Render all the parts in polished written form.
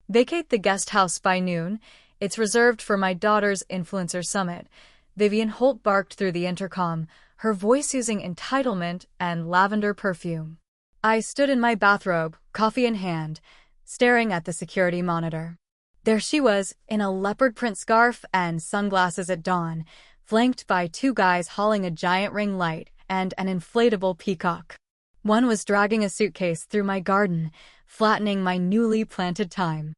Vacate the guest house by noon. It's reserved for my daughter's influencer summit. Vivian Holt barked through the intercom, her voice using entitlement and lavender perfume. I stood in my bathrobe, coffee in hand, staring at the security monitor. There she was, in a leopard print scarf and sunglasses at dawn, flanked by two guys hauling a giant ring light and an inflatable peacock. One was dragging a suitcase through my garden, flattening my newly planted thyme.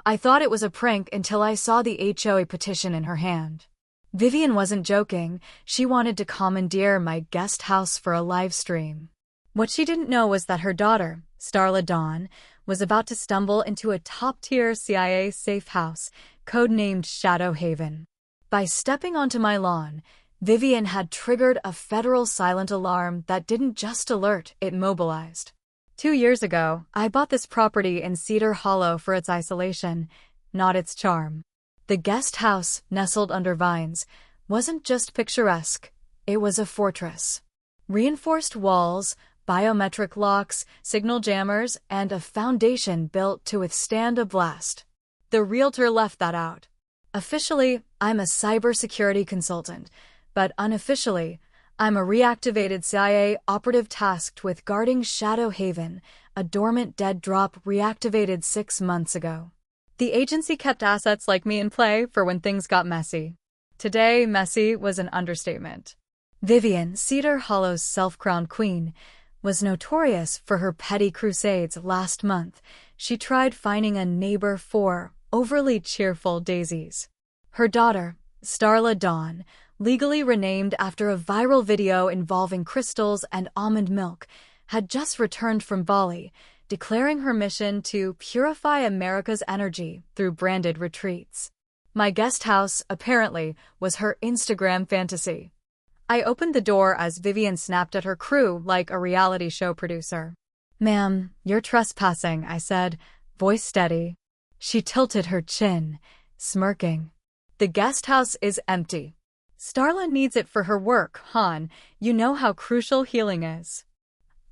I thought it was a prank until I saw the HOA petition in her hand. Vivian wasn't joking. She wanted to commandeer my guest house for a live stream. What she didn't know was that her daughter, Starla Dawn, was about to stumble into a top-tier CIA safe house, codenamed Shadow Haven. By stepping onto my lawn, Vivian had triggered a federal silent alarm that didn't just alert, it mobilized. 2 years ago, I bought this property in Cedar Hollow for its isolation, not its charm. The guest house, nestled under vines, wasn't just picturesque, it was a fortress. Reinforced walls, biometric locks, signal jammers, and a foundation built to withstand a blast. The realtor left that out. Officially, I'm a cybersecurity consultant, but unofficially, I'm a reactivated CIA operative tasked with guarding Shadow Haven, a dormant dead drop reactivated 6 months ago. The agency kept assets like me in play for when things got messy. Today, messy was an understatement. Vivian, Cedar Hollow's self-crowned queen, was notorious for her petty crusades. Last month, she tried finding a neighbor for overly cheerful daisies. Her daughter, Starla Dawn, legally renamed after a viral video involving crystals and almond milk, had just returned from Bali, declaring her mission to purify America's energy through branded retreats. My guest house, apparently, was her Instagram fantasy. I opened the door as Vivian snapped at her crew like a reality show producer. "Ma'am, you're trespassing," I said, voice steady. She tilted her chin, smirking. "The guest house is empty. Starla needs it for her work, hon. You know how crucial healing is."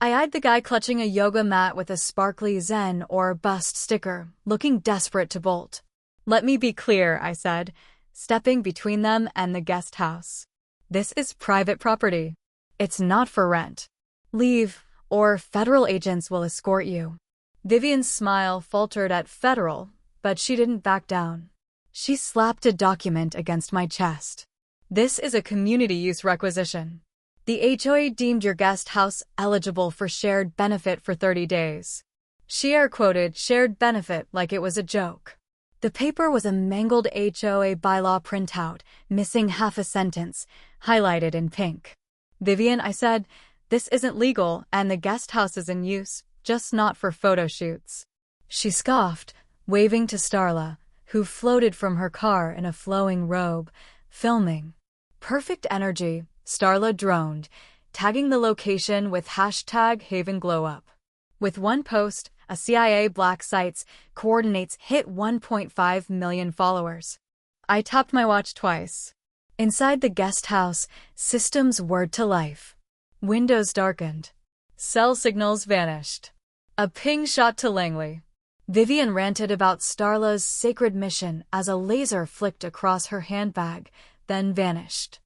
I eyed the guy clutching a yoga mat with a sparkly Zen or bust sticker, looking desperate to bolt. "Let me be clear," I said, stepping between them and the guest house. "This is private property. It's not for rent. Leave, or federal agents will escort you." Vivian's smile faltered at federal, but she didn't back down. She slapped a document against my chest. "This is a community use requisition. The HOA deemed your guest house eligible for shared benefit for 30 days. She air-quoted shared benefit like it was a joke. The paper was a mangled HOA bylaw printout, missing half a sentence, highlighted in pink. "Vivian," I said, "this isn't legal and the guest house is in use, just not for photo shoots." She scoffed, waving to Starla, who floated from her car in a flowing robe, filming. "Perfect energy," Starla droned, tagging the location with #HavenGlowUp. With one post, a CIA Black Sites coordinates hit 1.5 million followers. I tapped my watch twice. Inside the guest house, systems whirred to life. Windows darkened. Cell signals vanished. A ping shot to Langley. Vivian ranted about Starla's sacred mission as a laser flicked across her handbag, then vanished.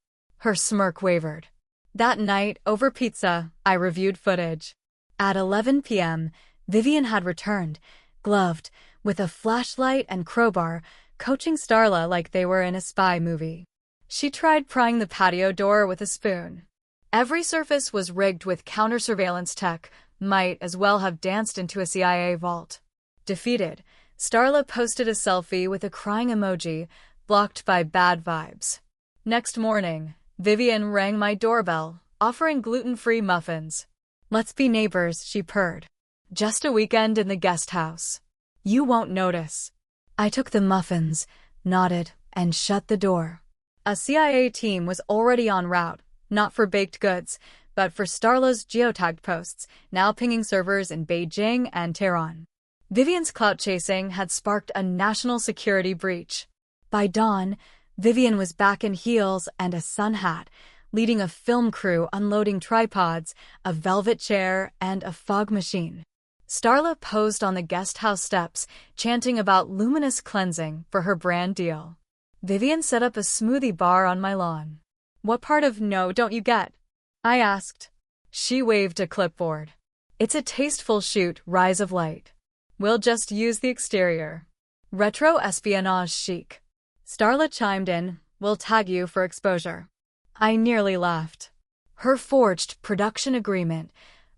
Her smirk wavered. That night, over pizza, I reviewed footage. At 11 p.m., Vivian had returned, gloved, with a flashlight and crowbar, coaching Starla like they were in a spy movie. She tried prying the patio door with a spoon. Every surface was rigged with counter-surveillance tech, might as well have danced into a CIA vault. Defeated, Starla posted a selfie with a crying emoji, blocked by bad vibes. Next morning, Vivian rang my doorbell, offering gluten-free muffins. "Let's be neighbors," she purred. "Just a weekend in the guest house. You won't notice." I took the muffins, nodded, and shut the door. A CIA team was already en route, not for baked goods, but for Starla's geotagged posts, now pinging servers in Beijing and Tehran. Vivian's clout chasing had sparked a national security breach. By dawn, Vivian was back in heels and a sun hat, leading a film crew unloading tripods, a velvet chair, and a fog machine. Starla posed on the guest house steps, chanting about luminous cleansing for her brand deal. Vivian set up a smoothie bar on my lawn. What part of no don't you get? I asked. She waved a clipboard. It's a tasteful shoot, rise of light. We'll just use the exterior. Retro espionage chic. Starla chimed in, we'll tag you for exposure. I nearly laughed. Her forged production agreement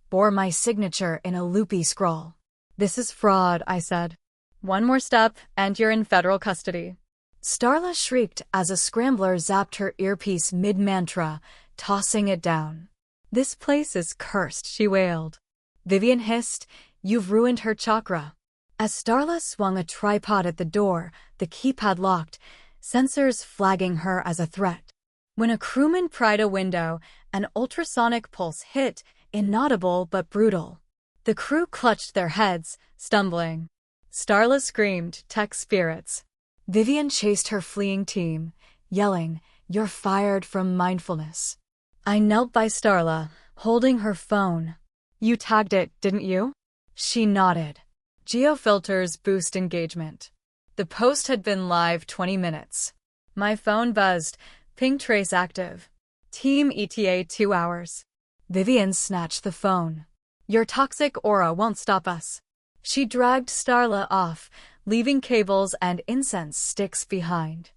bore my signature in a loopy scroll. This is fraud, I said. One more step, and you're in federal custody. Starla shrieked as a scrambler zapped her earpiece mid-mantra, tossing it down. This place is cursed, she wailed. Vivian hissed, you've ruined her chakra. As Starla swung a tripod at the door, the keypad locked, sensors flagging her as a threat. When a crewman pried a window, an ultrasonic pulse hit, inaudible but brutal. The crew clutched their heads, stumbling. Starla screamed, tech spirits. Vivian chased her fleeing team, yelling, you're fired from mindfulness. I knelt by Starla, holding her phone. You tagged it, didn't you? She nodded. Geofilters boost engagement. The post had been live 20 minutes. My phone buzzed, ping trace active. Team ETA 2 hours. Vivian snatched the phone. Your toxic aura won't stop us. She dragged Starla off, leaving cables and incense sticks behind.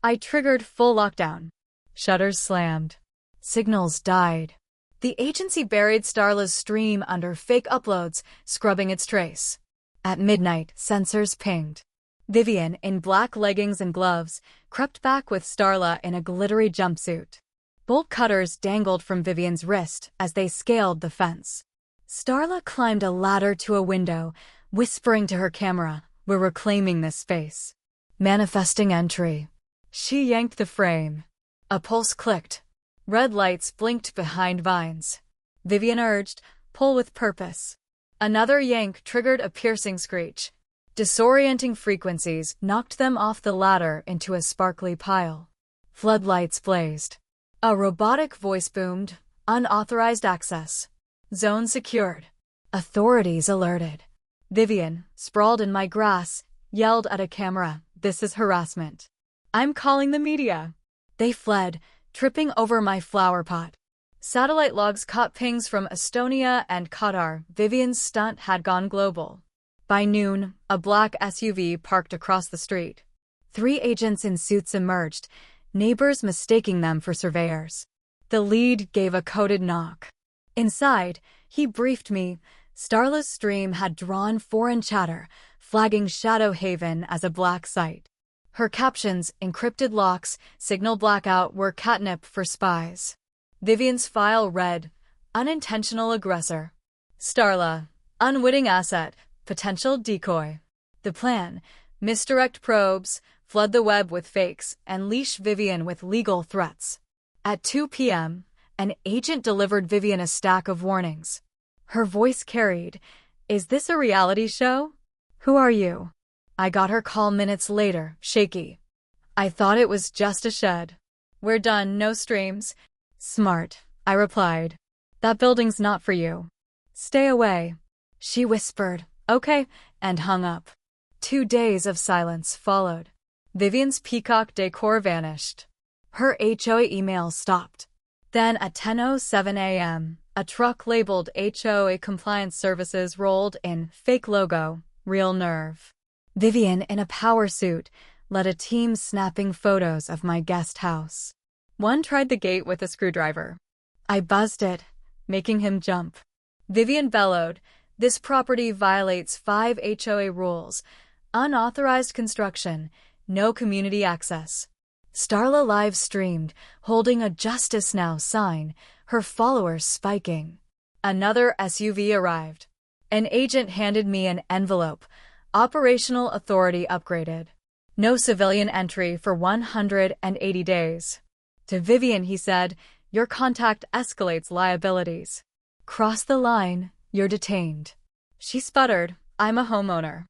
I triggered full lockdown. Shutters slammed. Signals died. The agency buried Starla's stream under fake uploads, scrubbing its trace. At midnight, sensors pinged. Vivian, in black leggings and gloves, crept back with Starla in a glittery jumpsuit. Bolt cutters dangled from Vivian's wrist as they scaled the fence. Starla climbed a ladder to a window, whispering to her camera, we're reclaiming this space. Manifesting entry. She yanked the frame. A pulse clicked. Red lights blinked behind vines. Vivian urged, pull with purpose. Another yank triggered a piercing screech. Disorienting frequencies knocked them off the ladder into a sparkly pile. Floodlights blazed. A robotic voice boomed, unauthorized access. Zone secured. Authorities alerted. Vivian, sprawled in my grass, yelled at a camera, this is harassment. I'm calling the media. They fled, tripping over my flower pot. Satellite logs caught pings from Estonia and Qatar. Vivian's stunt had gone global. By noon, a black SUV parked across the street. 3 agents in suits emerged, neighbors mistaking them for surveyors. The lead gave a coded knock. Inside, he briefed me. Starla's stream had drawn foreign chatter, flagging Shadow Haven as a black site. Her captions, encrypted locks, signal blackout, were catnip for spies. Vivian's file read, unintentional aggressor. Starla, unwitting asset, potential decoy. The plan, misdirect probes, flood the web with fakes, and leash Vivian with legal threats. At 2 p.m., an agent delivered Vivian a stack of warnings. Her voice carried, is this a reality show? Who are you? I got her call minutes later, shaky. I thought it was just a shed. We're done, no streams. Smart, I replied. That building's not for you. Stay away. She whispered, okay, and hung up. 2 days of silence followed. Vivian's peacock decor vanished. Her HOA email stopped. Then at 10:07 a.m., a truck labeled HOA Compliance Services rolled in, fake logo, real nerve. Vivian, in a power suit, led a team snapping photos of my guest house. One tried the gate with a screwdriver. I buzzed it, making him jump. Vivian bellowed, this property violates 5 HOA rules: unauthorized construction, no community access. Starla live streamed, holding a Justice Now sign, her followers spiking. Another SUV arrived. An agent handed me an envelope, operational authority upgraded. No civilian entry for 180 days. To Vivian, he said, your contact escalates liabilities. Cross the line, you're detained. She sputtered, I'm a homeowner.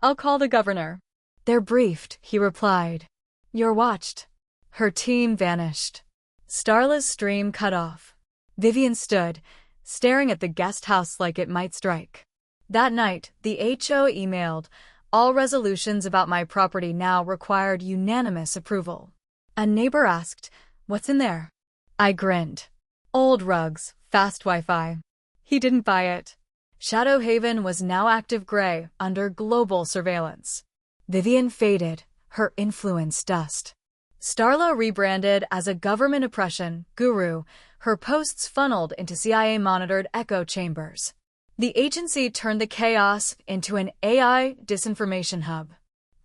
I'll call the governor. They're briefed, he replied. You're watched. Her team vanished. Starla's stream cut off. Vivian stood, staring at the guest house like it might strike. That night, the HO emailed, "All resolutions about my property now required unanimous approval." A neighbor asked, "What's in there?" I grinned. "Old rugs, fast Wi-Fi." He didn't buy it. Shadow Haven was now active gray under global surveillance. Vivian faded, her influence dust. Starla rebranded as a government oppression guru, her posts funneled into CIA-monitored echo chambers. The agency turned the chaos into an AI disinformation hub.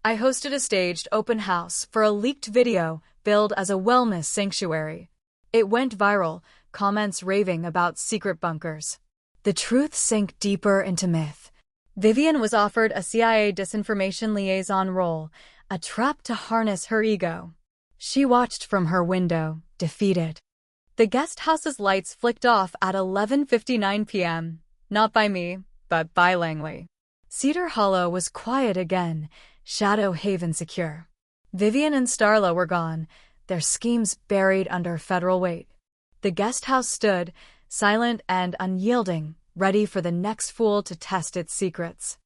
I hosted a staged open house for a leaked video billed as a wellness sanctuary. It went viral, comments raving about secret bunkers. The truth sank deeper into myth. Vivian was offered a CIA disinformation liaison role, a trap to harness her ego. She watched from her window, defeated. The guest house's lights flicked off at 11:59 p.m. Not by me, but by Langley. Cedar Hollow was quiet again, Shadow Haven secure. Vivian and Starla were gone, their schemes buried under federal weight. The guest house stood, silent and unyielding, ready for the next fool to test its secrets.